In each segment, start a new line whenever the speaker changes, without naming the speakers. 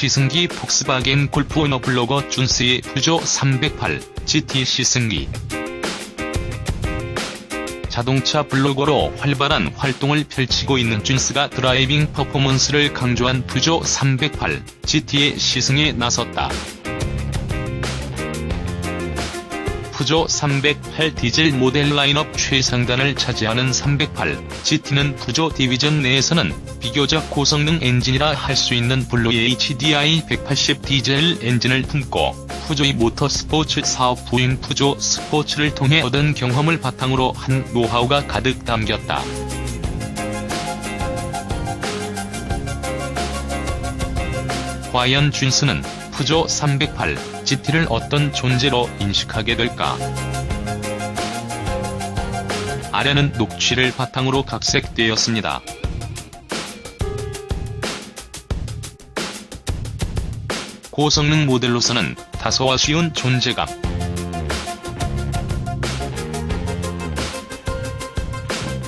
시승기 폭스바겐 골프 오너 블로거 준스의 푸조 308 GT 시승기. 자동차 블로거로 활발한 활동을 펼치고 있는 준스가 드라이빙 퍼포먼스를 강조한 푸조 308 GT의 시승에 나섰다. 푸조 308 디젤 모델 라인업 최상단을 차지하는 308 GT는 푸조 디비전 내에서는 비교적 고성능 엔진이라 할 수 있는 블루 HDI 180 디젤 엔진을 품고 푸조의 모터스포츠 사업 부인 푸조 스포츠를 통해 얻은 경험을 바탕으로 한 노하우가 가득 담겼다. 과연 준스는 푸조 308 GT를 어떤 존재로 인식하게 될까? 아래는 녹취를 바탕으로 각색되었습니다. 고성능 모델로서는 다소 아쉬운 존재감.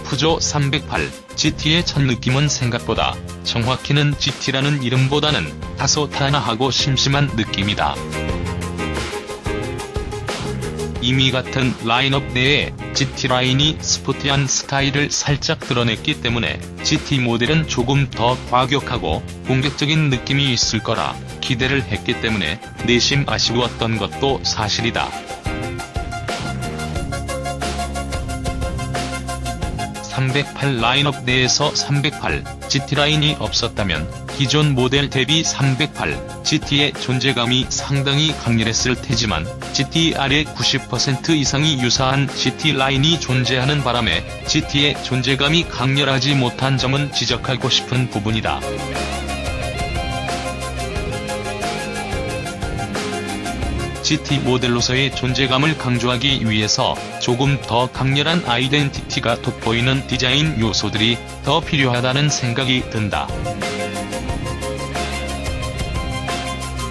푸조 308 GT의 첫 느낌은 생각보다 정확히는 GT라는 이름보다는 다소 단아하고 심심한 느낌이다. 이미 같은 라인업 내에 GT 라인이 스포티한 스타일을 살짝 드러냈기 때문에 GT 모델은 조금 더 과격하고 공격적인 느낌이 있을 거라 기대를 했기 때문에 내심 아쉬웠던 것도 사실이다. 308 라인업 내에서 308 GT 라인이 없었다면 기존 모델 대비 308 GT의 존재감이 상당히 강렬했을 테지만 GT 아래 90% 이상이 유사한 GT 라인이 존재하는 바람에 GT의 존재감이 강렬하지 못한 점은 지적하고 싶은 부분이다. GT 모델로서의 존재감을 강조하기 위해서 조금 더 강렬한 아이덴티티가 돋보이는 디자인 요소들이 더 필요하다는 생각이 든다.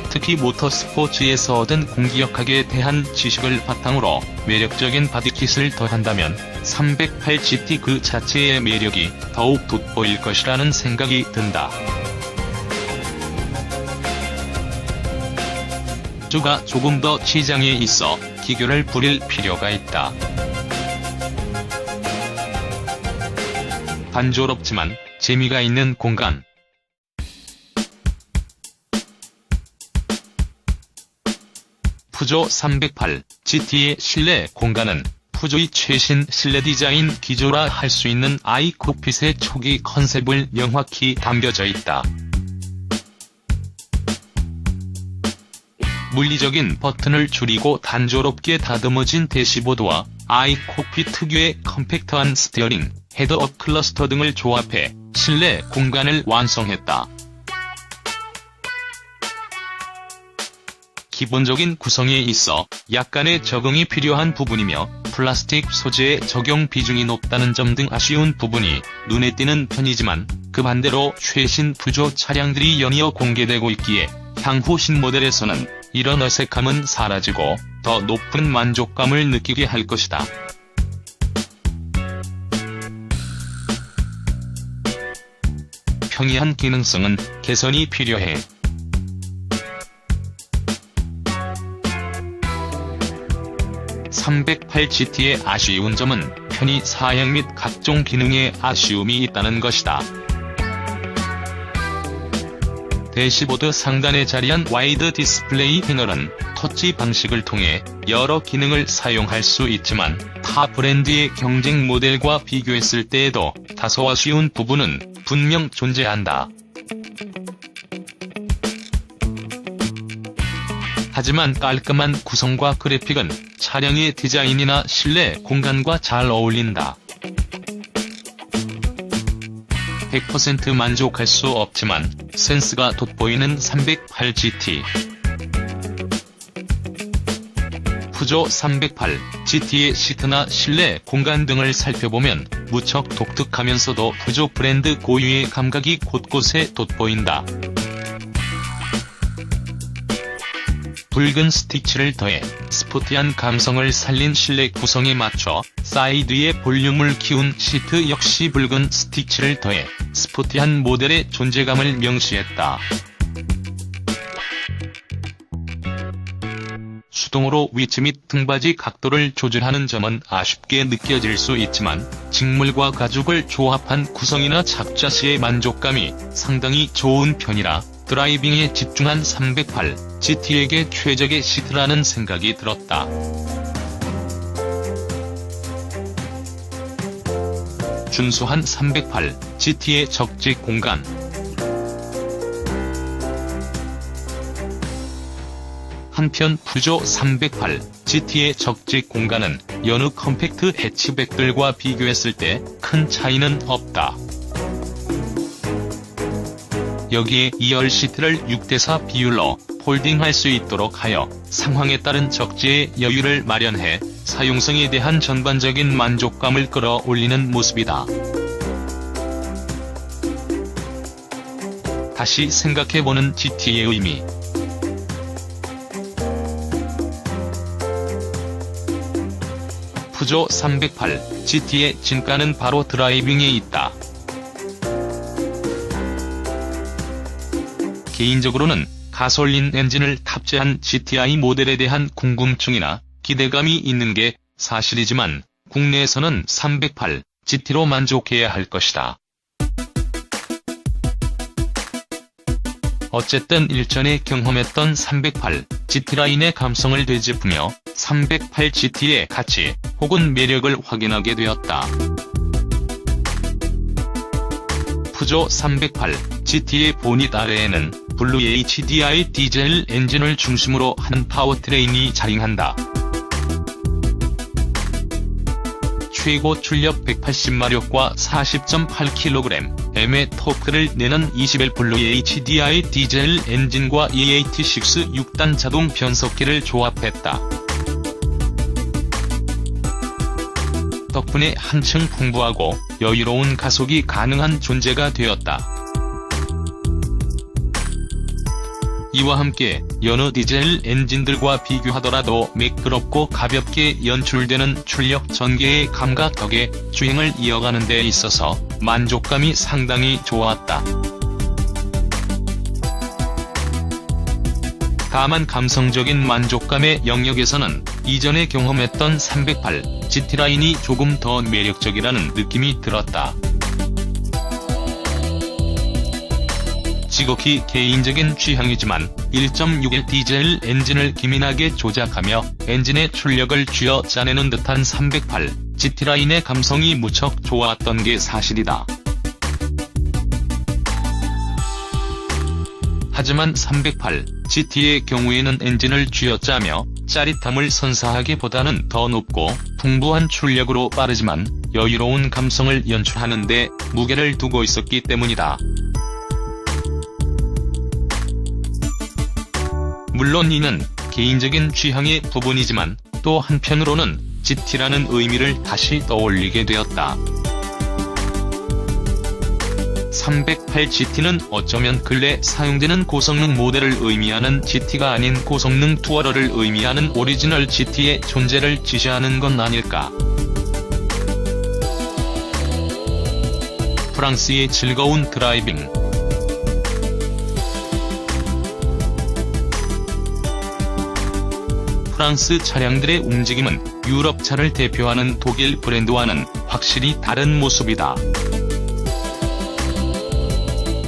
특히 모터스포츠에서 얻은 공기역학에 대한 지식을 바탕으로 매력적인 바디킷을 더한다면 308 GT 그 자체의 매력이 더욱 돋보일 것이라는 생각이 든다. 푸조가 조금 더 시장에 있어 기교를 부릴 필요가 있다. 단조롭지만 재미가 있는 공간. 푸조 308 GT의 실내 공간은 푸조의 최신 실내 디자인 기조라 할 수 있는 아이콕핏의 초기 컨셉을 명확히 담겨져 있다. 물리적인 버튼을 줄이고 단조롭게 다듬어진 대시보드와 아이콕핏 특유의 컴팩트한 스티어링, 헤드업 클러스터 등을 조합해 실내 공간을 완성했다. 기본적인 구성에 있어 약간의 적응이 필요한 부분이며 플라스틱 소재의 적용 비중이 높다는 점 등 아쉬운 부분이 눈에 띄는 편이지만 그 반대로 최신 푸조 차량들이 연이어 공개되고 있기에 향후 신모델에서는 이런 어색함은 사라지고 더 높은 만족감을 느끼게 할 것이다. 평이한 기능성은 개선이 필요해. (308 GT의) 아쉬운 점은 편의 사양 및 각종 기능에 아쉬움이 있다는 것이다. 대시보드 상단에 자리한 와이드 디스플레이 패널은 터치 방식을 통해 여러 기능을 사용할 수 있지만 타 브랜드의 경쟁 모델과 비교했을 때에도 다소 아쉬운 부분은 분명 존재한다. 하지만 깔끔한 구성과 그래픽은 차량의 디자인이나 실내 공간과 잘 어울린다. 100% 만족할 수 없지만 센스가 돋보이는 308 GT. 푸조 308 GT의 시트나 실내 공간 등을 살펴보면 무척 독특하면서도 푸조 브랜드 고유의 감각이 곳곳에 돋보인다. 붉은 스티치를 더해 스포티한 감성을 살린 실내 구성에 맞춰 사이드의 볼륨을 키운 시트 역시 붉은 스티치를 더해 스포티한 모델의 존재감을 명시했다. 수동으로 위치 및 등받이 각도를 조절하는 점은 아쉽게 느껴질 수 있지만 직물과 가죽을 조합한 구성이나 착좌 시의 만족감이 상당히 좋은 편이라 드라이빙에 집중한 308 GT에게 최적의 시트라는 생각이 들었다. 준수한 308 GT의 적재 공간. 한편 푸조 308 GT의 적재 공간은 여느 컴팩트 해치백들과 비교했을 때 큰 차이는 없다. 여기에 2열 시트를 6대4 비율로 폴딩할 수 있도록 하여 상황에 따른 적재의 여유를 마련해 사용성에 대한 전반적인 만족감을 끌어올리는 모습이다. 다시 생각해보는 GT의 의미. 푸조 308 GT의 진가는 바로 드라이빙에 있다. 개인적으로는 가솔린 엔진을 탑재한 GTI 모델에 대한 궁금증이나 기대감이 있는 게 사실이지만 국내에서는 308 GT로 만족해야 할 것이다. 어쨌든 일전에 경험했던 308 GT 라인의 감성을 되짚으며 308 GT의 가치 혹은 매력을 확인하게 되었다. 푸조 308 GT의 보닛 아래에는 블루 HDI 디젤 엔진을 중심으로 한 파워트레인이 자링한다. 최고 출력 180마력과 40.8kg의 토크를 내는 21 블루 HDI 디젤 엔진과 EAT6 6단 자동 변속기를 조합했다. 덕분에 한층 풍부하고 여유로운 가속이 가능한 존재가 되었다. 이와 함께 여느 디젤 엔진들과 비교하더라도 매끄럽고 가볍게 연출되는 출력 전개의 감각 덕에 주행을 이어가는 데 있어서 만족감이 상당히 좋았다. 다만 감성적인 만족감의 영역에서는 이전에 경험했던 308 GT 라인이 조금 더 매력적이라는 느낌이 들었다. 지극히 개인적인 취향이지만 1.6L 디젤 엔진을 기민하게 조작하며 엔진의 출력을 쥐어짜내는 듯한 308 GT 라인의 감성이 무척 좋았던 게 사실이다. 하지만 308 GT의 경우에는 엔진을 쥐어짜며 짜릿함을 선사하기보다는 더 높고 풍부한 출력으로 빠르지만 여유로운 감성을 연출하는 데 무게를 두고 있었기 때문이다. 물론 이는 개인적인 취향의 부분이지만 또 한편으로는 GT라는 의미를 다시 떠올리게 되었다. 308 GT는 어쩌면 근래 사용되는 고성능 모델을 의미하는 GT가 아닌 고성능 투어러를 의미하는 오리지널 GT의 존재를 지시하는 건 아닐까. 프랑스의 즐거운 드라이빙. 프랑스 차량들의 움직임은 유럽차를 대표하는 독일 브랜드와는 확실히 다른 모습이다.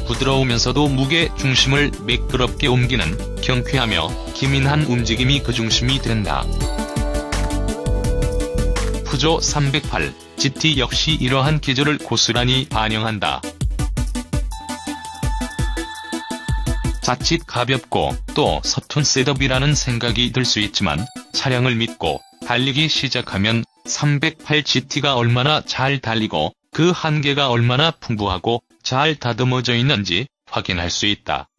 부드러우면서도 무게 중심을 매끄럽게 옮기는 경쾌하며 기민한 움직임이 그 중심이 된다. 푸조 308 GT 역시 이러한 기조를 고스란히 반영한다. 자칫 가볍고 또 서툰 셋업이라는 생각이 들 수 있지만 차량을 믿고 달리기 시작하면 308 GT가 얼마나 잘 달리고 그 한계가 얼마나 풍부하고 잘 다듬어져 있는지 확인할 수 있다.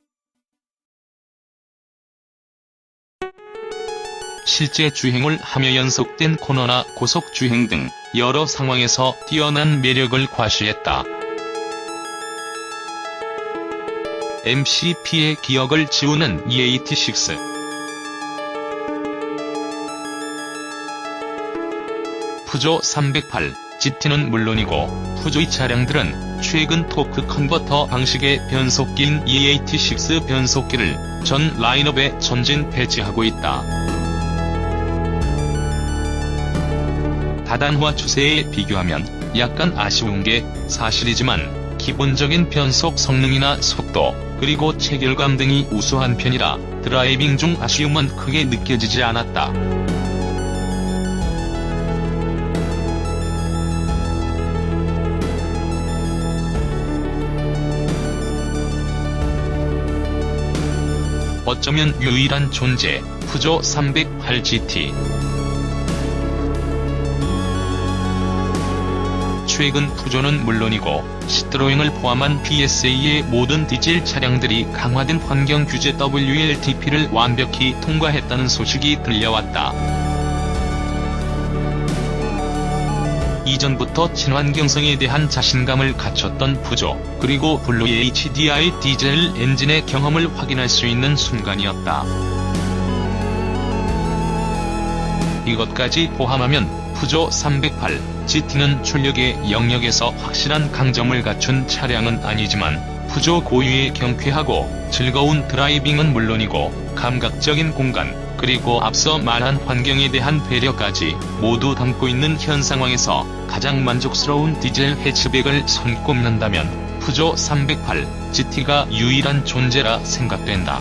실제 주행을 하며 연속된 코너나 고속 주행 등 여러 상황에서 뛰어난 매력을 과시했다. MCP의 기억을 지우는 EAT6. 푸조 308 GT는 물론이고 푸조의 차량들은 최근 토크 컨버터 방식의 변속기인 EAT6 변속기를 전 라인업에 전진 배치하고 있다. 다단화 추세에 비교하면 약간 아쉬운 게 사실이지만 기본적인 변속 성능이나 속도, 그리고 체결감 등이 우수한 편이라 드라이빙 중 아쉬움은 크게 느껴지지 않았다. 어쩌면 유일한 존재, 푸조 308GT. 최근 푸조는 물론이고 시트로행을 포함한 PSA의 모든 디젤 차량들이 강화된 환경 규제 WLTP를 완벽히 통과했다는 소식이 들려왔다. 이전부터 친환경성에 대한 자신감을 갖췄던 푸조, 그리고 블루 HDI 디젤 엔진의 경험을 확인할 수 있는 순간이었다. 이것까지 포함하면 푸조 308 GT는 출력의 영역에서 확실한 강점을 갖춘 차량은 아니지만 푸조 고유의 경쾌하고 즐거운 드라이빙은 물론이고 감각적인 공간, 그리고 앞서 말한 환경에 대한 배려까지 모두 담고 있는 현 상황에서 가장 만족스러운 디젤 해치백을 손꼽는다면 푸조 308 GT가 유일한 존재라 생각된다.